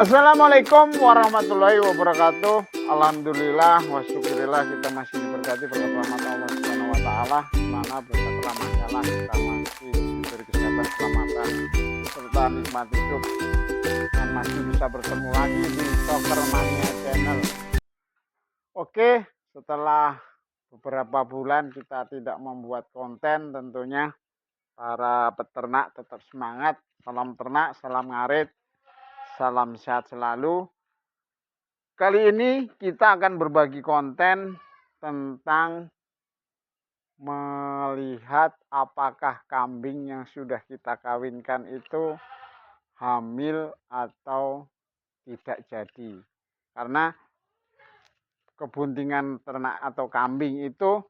Assalamualaikum warahmatullahi wabarakatuh. Alhamdulillah wa syukurillah kita masih diberkati berkat rahmat Allah Subhanahu wa taala, mana berkat masalah kita masih diberi kesehatan, keselamatan serta nikmat hidup dan masih bisa bertemu lagi di Soccer Mania Channel. Oke, setelah beberapa bulan kita tidak membuat konten, tentunya para peternak tetap semangat. Salam ternak, salam ngarit, salam sehat selalu. Kali ini kita akan berbagi konten tentang melihat apakah kambing yang sudah kita kawinkan itu hamil atau tidak jadi. Karena kebuntingan ternak atau kambing itu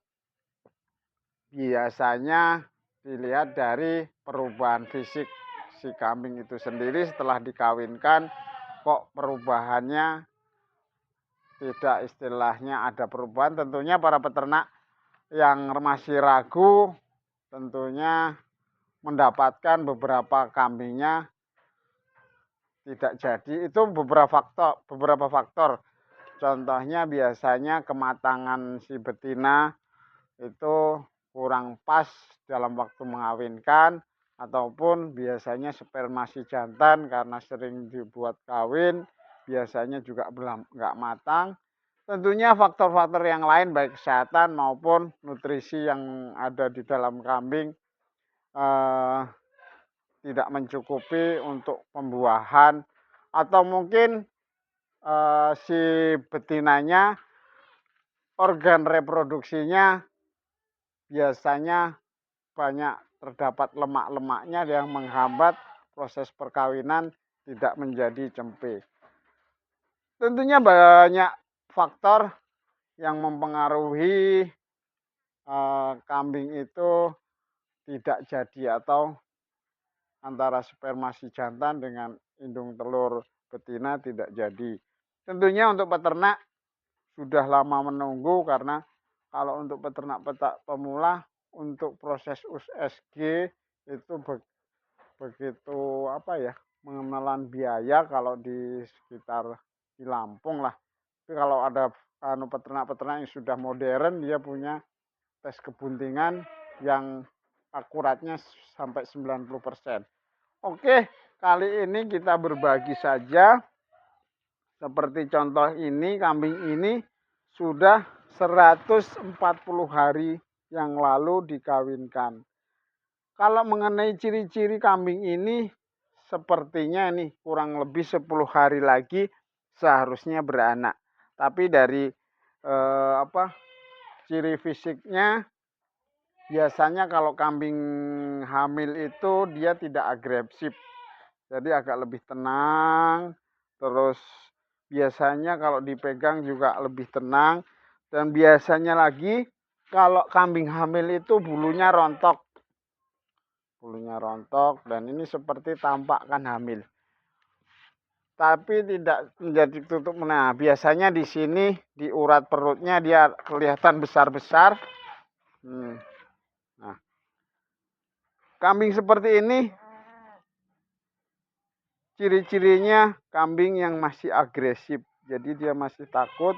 biasanya dilihat dari perubahan fisik si kambing itu sendiri setelah dikawinkan, kok perubahannya tidak istilahnya ada perubahan. Tentunya para peternak yang masih ragu tentunya mendapatkan beberapa kambingnya tidak jadi. Itu beberapa faktor. Contohnya biasanya kematangan si betina itu kurang pas dalam waktu mengawinkan, ataupun biasanya sperma si jantan karena sering dibuat kawin biasanya juga belum nggak matang. Tentunya faktor-faktor yang lain baik kesehatan maupun nutrisi yang ada di dalam kambing tidak mencukupi untuk pembuahan, atau mungkin si betinanya organ reproduksinya biasanya banyak terdapat lemak-lemaknya yang menghambat proses perkawinan tidak menjadi cempe. Tentunya banyak faktor yang mempengaruhi kambing itu tidak jadi atau antara sperma si jantan dengan indung telur betina tidak jadi. Tentunya untuk peternak sudah lama menunggu, karena kalau untuk peternak pemula untuk proses USG itu begitu mengenalan biaya kalau di sekitar di Lampung lah. Tapi kalau ada peternak-peternak yang sudah modern, dia punya tes kebuntingan yang akuratnya sampai 90%. Oke, kali ini kita berbagi saja. Seperti contoh ini, kambing ini sudah 140 hari yang lalu dikawinkan. Kalau mengenai ciri-ciri kambing ini, sepertinya ini kurang lebih 10 hari lagi seharusnya beranak. Tapi dari ciri fisiknya, biasanya kalau kambing hamil itu dia tidak agresif. Jadi agak lebih tenang, terus biasanya kalau dipegang juga lebih tenang. Dan biasanya lagi kalau kambing hamil itu bulunya rontok. Bulunya rontok dan ini seperti tampakkan hamil. Tapi tidak menjadi tutup. Nah, biasanya di sini di urat perutnya dia kelihatan besar-besar. Nah, kambing seperti ini ciri-cirinya kambing yang masih agresif. Jadi dia masih takut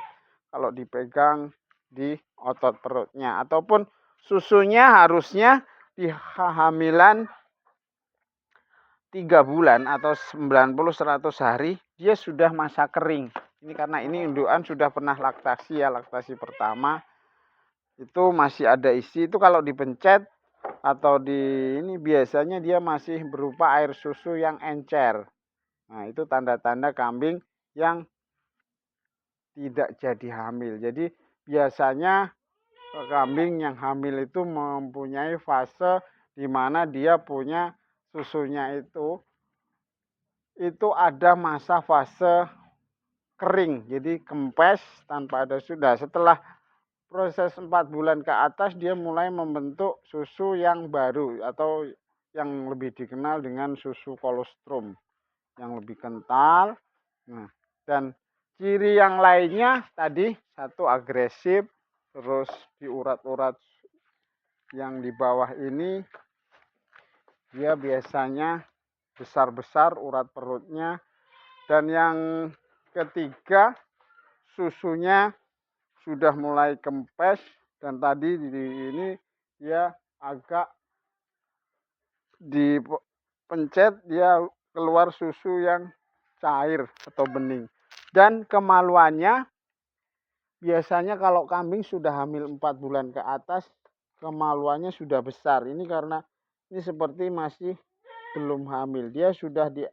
kalau dipegang di otot perutnya. Ataupun susunya harusnya di hamilan 3 bulan atau 90-100 hari dia sudah masa kering. Ini karena ini indukan sudah pernah laktasi ya, laktasi pertama. Itu masih ada isi, itu kalau dipencet atau di ini biasanya dia masih berupa air susu yang encer. Nah, itu tanda-tanda kambing yang tidak jadi hamil. Jadi biasanya kambing yang hamil itu mempunyai fase di mana dia punya susunya itu ada masa fase kering. Jadi kempes tanpa ada sudah. Setelah proses 4 bulan ke atas dia mulai membentuk susu yang baru atau yang lebih dikenal dengan susu kolostrum yang lebih kental. Nah, dan ciri yang lainnya tadi satu agresif, terus di urat-urat yang di bawah ini dia biasanya besar-besar urat perutnya, Dan yang ketiga, susunya sudah mulai kempes dan tadi di ini dia agak dipencet, dia keluar susu yang cair atau bening. Dan kemaluannya biasanya kalau kambing sudah hamil 4 bulan ke atas, kemaluannya sudah besar. Ini karena ini seperti masih belum hamil. Dia sudah di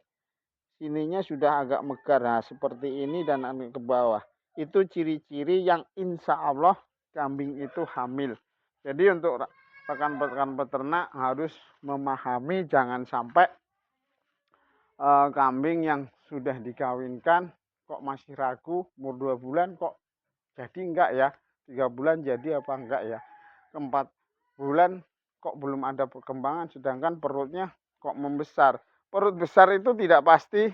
sininya sudah agak megar. Nah, seperti ini dan ke bawah. Itu ciri-ciri yang insya Allah kambing itu hamil. Jadi untuk rekan-rekan peternak harus memahami jangan sampai kambing yang sudah dikawinkan kok masih ragu, umur 2 bulan kok jadi enggak ya, 3 bulan jadi apa enggak ya, 4 bulan kok belum ada perkembangan sedangkan perutnya kok membesar. Perut besar itu tidak pasti,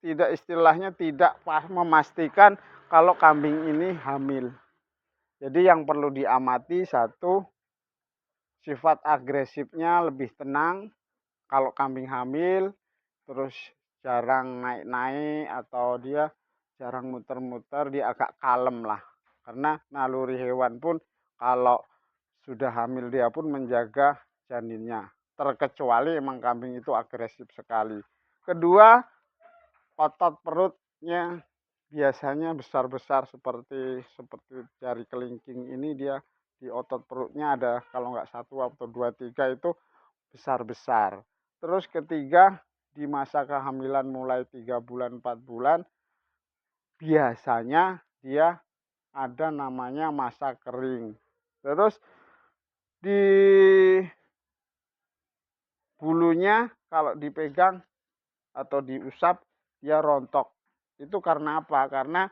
tidak istilahnya tidak memastikan kalau kambing ini hamil. Jadi yang perlu diamati satu, sifat agresifnya lebih tenang kalau kambing hamil, terus jarang naik-naik atau dia jarang muter-muter, dia agak kalem lah. Karena naluri hewan pun kalau sudah hamil dia pun menjaga janinnya. Terkecuali emang kambing itu agresif sekali. Kedua, otot perutnya biasanya besar-besar seperti jari kelingking ini, dia di otot perutnya ada kalau nggak 1 atau 2, 3 itu besar-besar. Terus ketiga, di masa kehamilan mulai 3 bulan 4 bulan biasanya dia ada namanya masa kering. Terus di bulunya kalau dipegang atau diusap dia rontok. Itu karena apa? Karena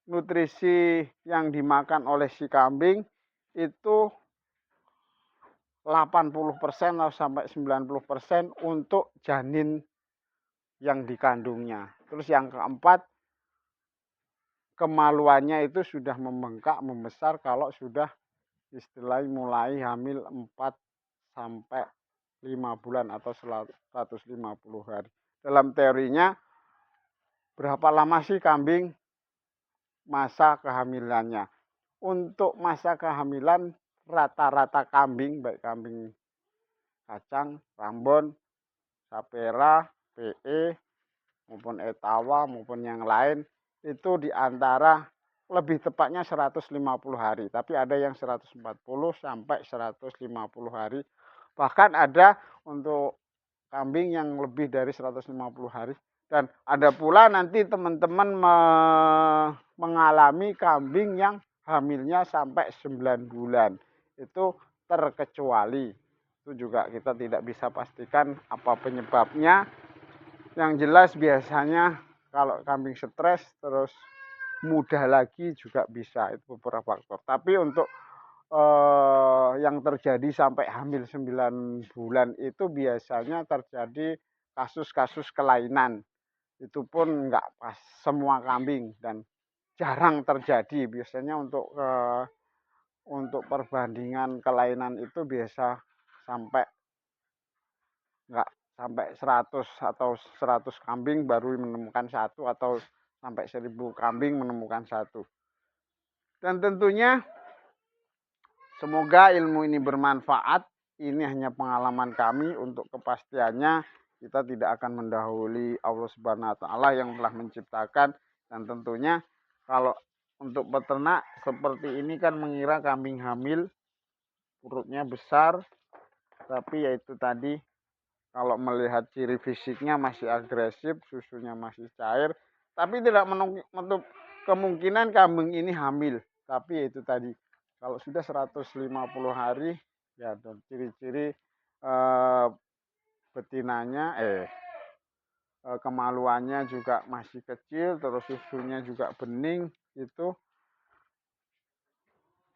nutrisi yang dimakan oleh si kambing itu 80% atau sampai 90% untuk janin yang dikandungnya. Terus yang keempat, kemaluannya itu sudah membengkak, membesar kalau sudah istilahnya mulai hamil 4 sampai 5 bulan atau 150 hari. Dalam teorinya, berapa lama sih kambing masa kehamilannya? Untuk masa kehamilan rata-rata kambing, baik kambing kacang, rambon, sapera, PE, maupun etawa, maupun yang lain, itu di antara lebih tepatnya 150 hari. Tapi ada yang 140 sampai 150 hari. Bahkan ada untuk kambing yang lebih dari 150 hari. Dan ada pula nanti teman-teman mengalami kambing yang hamilnya sampai 9 bulan. Itu terkecuali. Itu juga kita tidak bisa pastikan apa penyebabnya. Yang jelas biasanya kalau kambing stres terus mudah lagi juga bisa, itu beberapa faktor. Tapi untuk yang terjadi sampai hamil 9 bulan itu biasanya terjadi kasus-kasus kelainan. Itu pun enggak pas semua kambing dan jarang terjadi. Biasanya untuk perbandingan kelainan itu biasa sampai enggak sampai 100 atau 100 kambing baru menemukan satu atau sampai 1000 kambing menemukan satu. Dan tentunya semoga ilmu ini bermanfaat. Ini hanya pengalaman kami, untuk kepastiannya kita tidak akan mendahului Allah Subhanahu wa taala yang telah menciptakan. Dan tentunya kalau untuk peternak seperti ini kan mengira kambing hamil perutnya besar, tapi yaitu tadi kalau melihat ciri fisiknya masih agresif, susunya masih cair, tapi tidak menutup kemungkinan kambing ini hamil. Tapi yaitu tadi kalau sudah 150 hari ya, dan ciri-ciri betinanya kemaluannya juga masih kecil, terus susunya juga bening, itu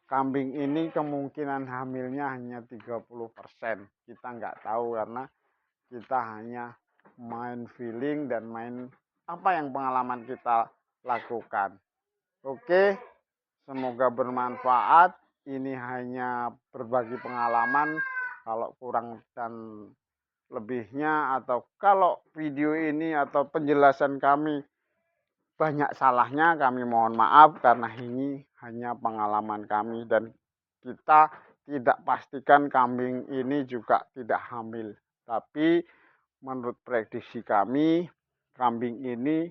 kambing ini kemungkinan hamilnya hanya 30%. Kita nggak tahu karena kita hanya main feeling dan main apa yang pengalaman kita lakukan. Oke, semoga bermanfaat. Ini hanya berbagi pengalaman. Kalau kurang dan lebihnya, atau kalau video ini atau penjelasan kami banyak salahnya, kami mohon maaf karena ini hanya pengalaman kami dan kita tidak pastikan kambing ini juga tidak hamil. Tapi menurut prediksi kami, kambing ini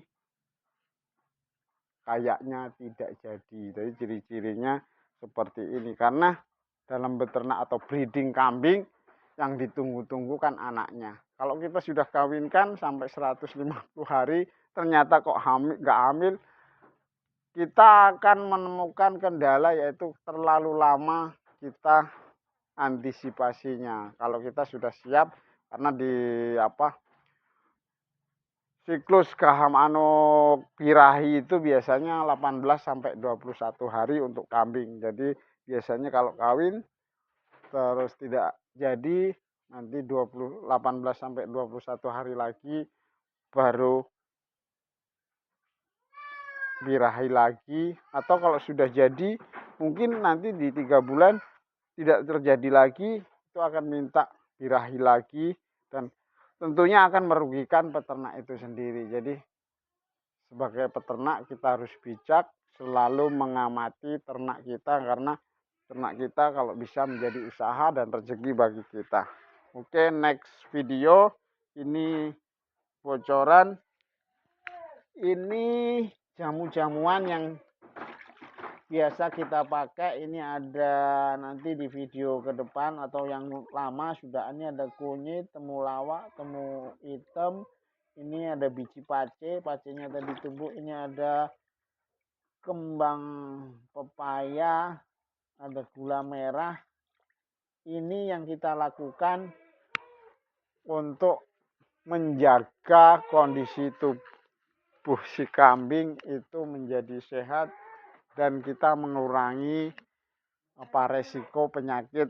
kayaknya tidak jadi. Jadi ciri-cirinya seperti ini. Karena dalam beternak atau breeding kambing yang ditunggu-tunggu kan anaknya. Kalau kita sudah kawinkan sampai 150 hari, ternyata kok nggak hamil, kita akan menemukan kendala yaitu terlalu lama kita antisipasinya. Kalau kita sudah siap, karena di siklus birahi itu biasanya 18 sampai 21 hari untuk kambing. Jadi biasanya kalau kawin terus tidak jadi, nanti 18 sampai 21 hari lagi baru birahi lagi. Atau kalau sudah jadi, mungkin nanti di 3 bulan tidak terjadi lagi, itu akan minta birahi lagi, dan tentunya akan merugikan peternak itu sendiri. Jadi sebagai peternak kita harus bijak selalu mengamati ternak kita, karena ternak kita kalau bisa menjadi usaha dan rezeki bagi kita. Oke, next video ini bocoran. Ini jamu-jamuan yang biasa kita pakai. Ini ada nanti di video ke depan atau yang lama sudah. Ini ada kunyit, temulawak, temu hitam. Ini ada biji pace, pacenya tadi tumbuk. Ini ada kembang pepaya, ada gula merah. Ini yang kita lakukan untuk menjaga kondisi tubuh si kambing itu menjadi sehat, dan kita mengurangi resiko penyakit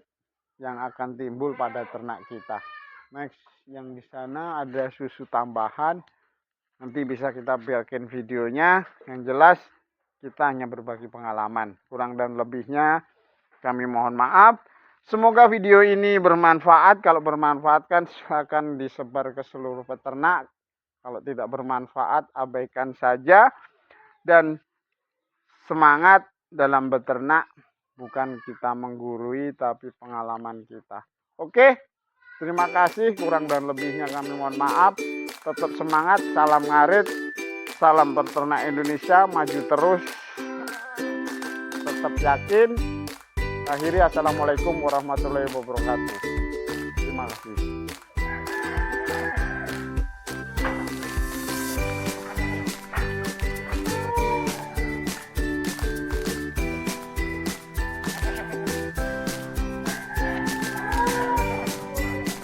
yang akan timbul pada ternak kita. Next, yang di sana ada susu tambahan. Nanti bisa kita biarkan videonya. Yang jelas kita hanya berbagi pengalaman. Kurang dan lebihnya kami mohon maaf. Semoga video ini bermanfaat. Kalau bermanfaat kan akan disebar ke seluruh peternak. Kalau tidak bermanfaat, abaikan saja. Dan semangat dalam beternak, bukan kita menggurui, tapi pengalaman kita. Oke, terima kasih. Kurang dan lebihnya kami mohon maaf. Tetap semangat, salam ngarit, salam peternak Indonesia, maju terus, tetap yakin. Akhiri, assalamualaikum warahmatullahi wabarakatuh. Terima kasih.